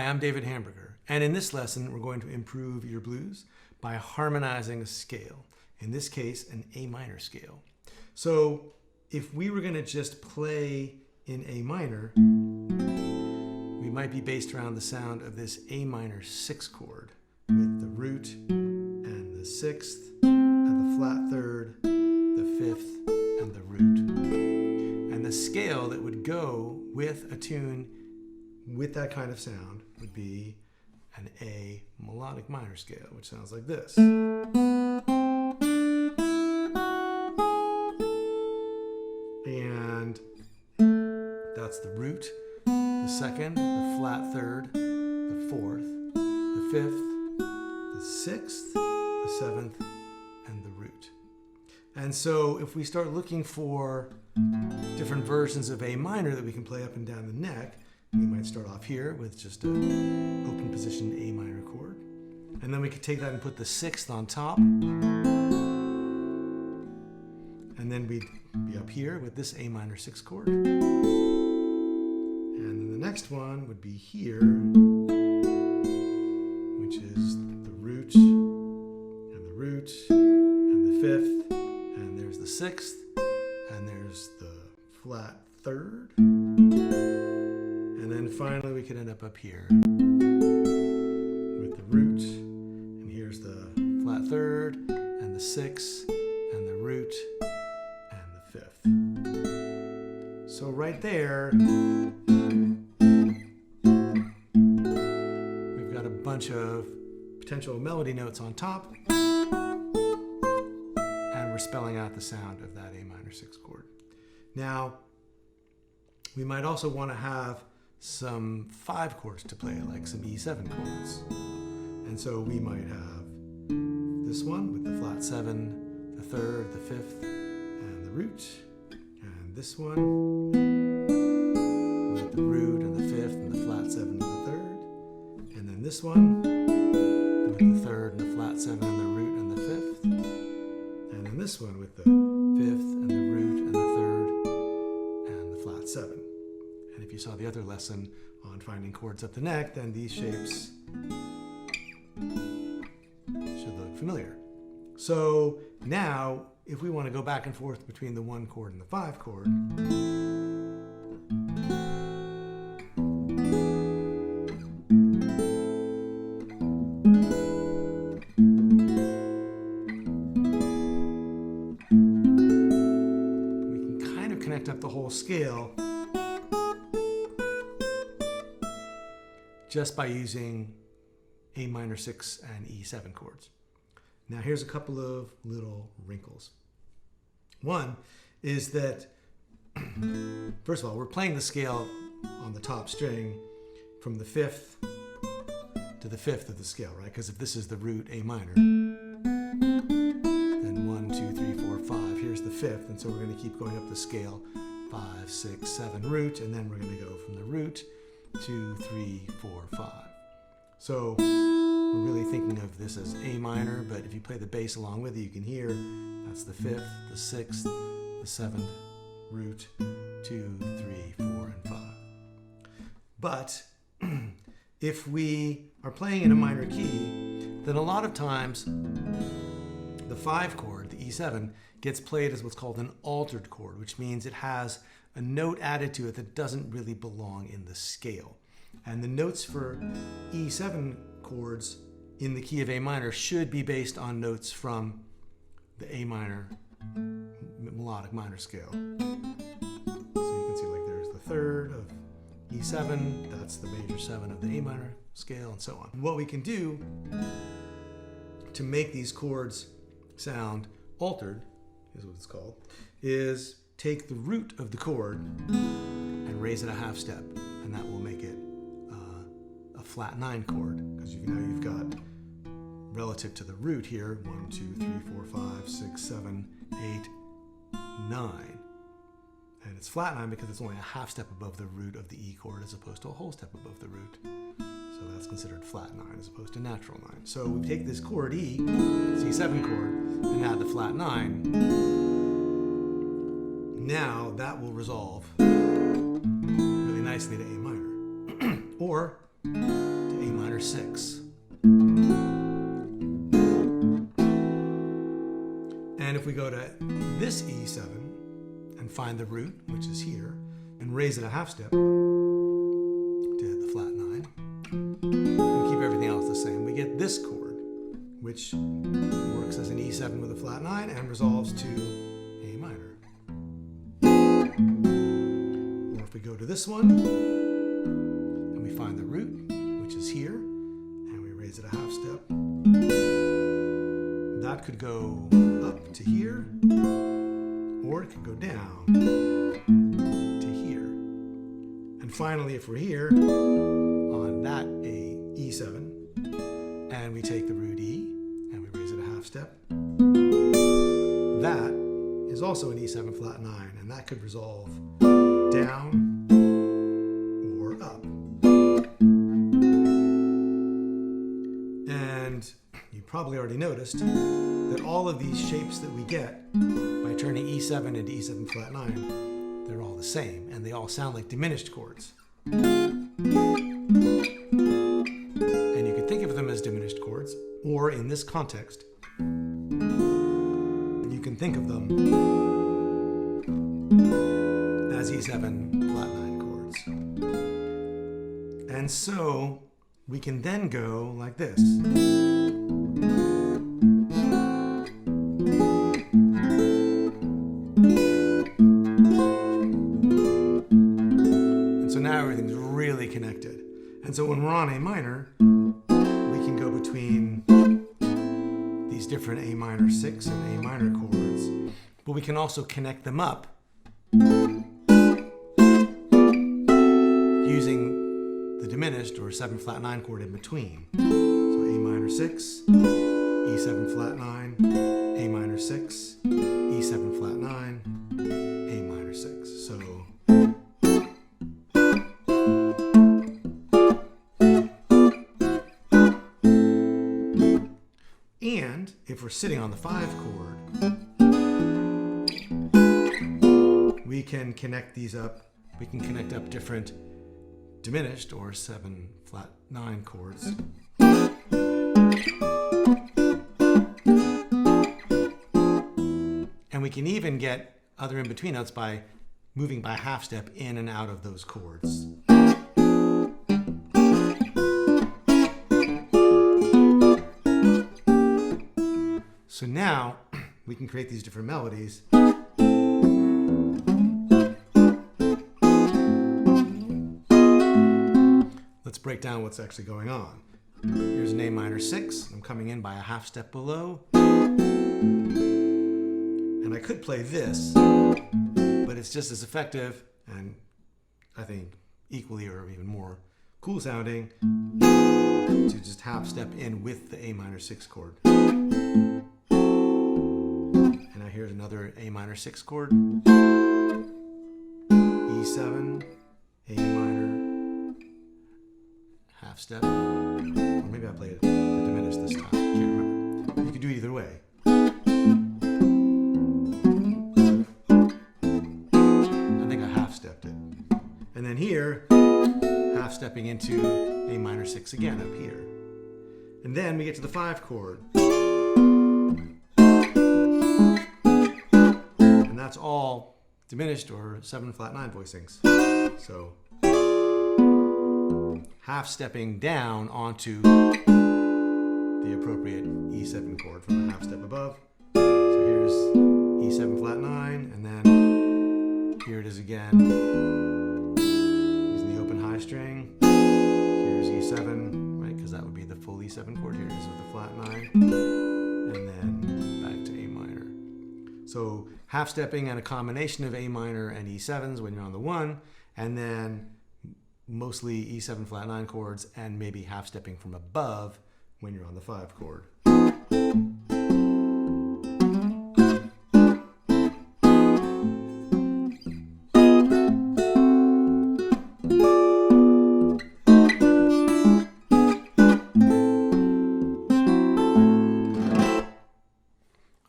I'm David Hamburger, and in this lesson we're going to improve your blues by harmonizing a scale, in this case an A minor scale. So if we were going to just play in A minor, we might be based around the sound of this A minor 6 chord with the root and the 6th and the flat 3rd, the 5th and the root. And the scale that would go with a tune with that kind of sound would be an A melodic minor scale, which sounds like this. And that's the root, the 2nd, the flat 3rd, the 4th, the 5th, the 6th, the 7th, and the root. And so if we start looking for different versions of A minor that we can play up and down the neck, we might start off here with just an open position A minor chord. And then we could take that and put the 6th on top. And then we'd be up here with this A minor 6 chord. And then the next one would be here, which is the root and the root and the 5th. And there's the 6th. And there's the flat 3rd. And then finally we could end up here with the root, and here's the flat 3rd, and the 6th, and the root, and the 5th. So right there, we've got a bunch of potential melody notes on top, and we're spelling out the sound of that A minor 6 chord. Now, we might also want to have some 5 chords to play, like some E7 chords. And so we might have this one with the flat 7, the 3rd, the 5th, and the root. And this one with the root and the 5th and the flat 7 and the 3rd. And then this one with the 3rd and the flat 7 and the root and the 5th. And then this one with the 5th and the root and the 3rd and the flat 7. And if you saw the other lesson on finding chords up the neck, then these shapes should look familiar. So now, if we want to go back and forth between the 1 chord and the 5 chord, we can kind of connect up the whole scale just by using A minor 6 and E7 chords. Now here's a couple of little wrinkles. One is that, first of all, we're playing the scale on the top string from the 5th to the 5th of the scale, right? Because if this is the root A minor, then 1, 2, 3, 4, 5, here's the 5th, and so we're going to keep going up the scale, 5, 6, 7, root, and then we're going to go from the root 2, 3, 4, 5. So we're really thinking of this as A minor, but if you play the bass along with it, you can hear that's the 5th, the 6th, the 7th, root, 2, 3, 4, and 5. But if we are playing in a minor key, then a lot of times the 5 chord, the E7, gets played as what's called an altered chord, which means it has a note added to it that doesn't really belong in the scale. And the notes for E7 chords in the key of A minor should be based on notes from the A minor melodic minor scale. So you can see like there's the 3rd of E7, that's the major 7 of the A minor scale, and so on. What we can do to make these chords sound altered, is what it's called, is take the root of the chord and raise it a half step, and that will make it a flat 9 chord, because you've got relative to the root here 1, 2, 3, 4, 5, 6, 7, 8, 9, and it's flat 9 because it's only a half step above the root of the E chord as opposed to a whole step above the root. So that's considered flat 9 as opposed to natural 9. So we take this chord E, C7 chord, and add the flat 9. Now that will resolve really nicely to A minor. Or minor 6. And if we go to this E7 and find the root, which is here, and raise it a half step to the flat 9, and keep everything else the same, we get this chord, which works as an E7 with a flat 9 and resolves to A minor. Or if we go to this one, and we find the root, which is here, and we raise it a half step, that could go up to here, or it could go down to here. And finally, if we're here on that E7, and we take the root E, and we raise it a half step, that is also an E7 flat 9, and that could resolve down or up. And you probably already noticed that all of these shapes that we get by turning E7 into E7 flat 9, they're all the same, and they all sound like diminished chords. And you can think of them as diminished chords, or in this context, you can think of them as E7 flat 9 chords. And so we can then go like this. And so now everything's really connected. And so when we're on A minor, we can go between these different A minor 6 and A minor chords, but we can also connect them up using the diminished or 7 flat 9 chord in between. So A minor 6, E7 flat 9, A minor 6, E7 flat 9, A minor 6. So and if we're sitting on the 5 chord, we can connect these up. We can connect up different diminished or 7 flat 9 chords. And we can even get other in-between notes by moving by half step in and out of those chords. So now we can create these different melodies. Let's break down what's actually going on. Here's an A minor 6. I'm coming in by a half step below. And I could play this, but it's just as effective and I think equally or even more cool sounding to just half step in with the A minor 6 chord. And now here's another A minor 6 chord. E7, A minor, half step, or maybe I played the diminished this time, I can't remember. You could do either way. I think I half stepped it. And then here, half stepping into A minor 6 again up here. And then we get to the 5 chord. And that's all diminished or 7 flat 9 voicings. So half stepping down onto the appropriate E7 chord from the half step above. So here's E7 flat 9, and then here it is again using the open high string. Here's E7, right, because that would be the full E7 chord. Here it is with the flat 9, and then back to A minor. So half stepping and a combination of A minor and E7s when you're on the 1, and then mostly E7 flat 9 chords and maybe half stepping from above when you're on the 5 chord.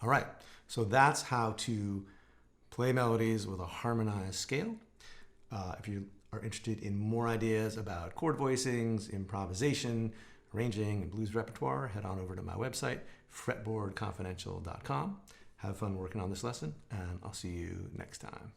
All right, so that's how to play melodies with a harmonized scale. If you are interested in more ideas about chord voicings, improvisation, arranging and blues repertoire, head on over to my website, fretboardconfidential.com. Have fun working on this lesson, and I'll see you next time.